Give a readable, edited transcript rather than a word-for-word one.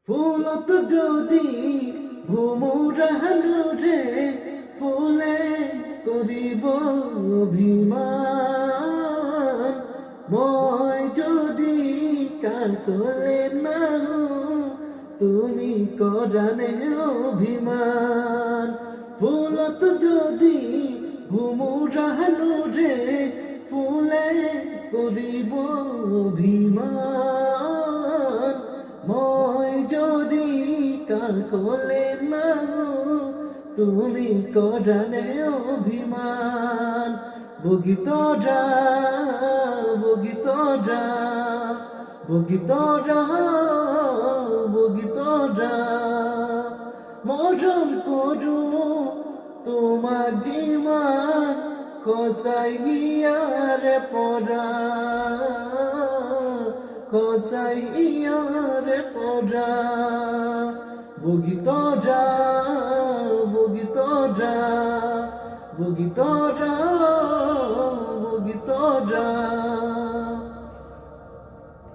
ফুলত যদি ঘুমুরাহানো রে ফুলে করিব অভিমান মই যদি কাকলে না তুমি করানে অভিমান ফুলত যদি ঘুমুরাহানো রে ফুলে করিব অভিমান মই যদি কাকলে না তুমি করানে অভিমান বগিতরা বগিতরা বগিতরা বগিতরা মরণ করু তোমার জীবন খসাই গিয়ারে পড়া খসাই গিয়ারে পড়া বগিতরা বগিতরা বগিতরা বগিতরা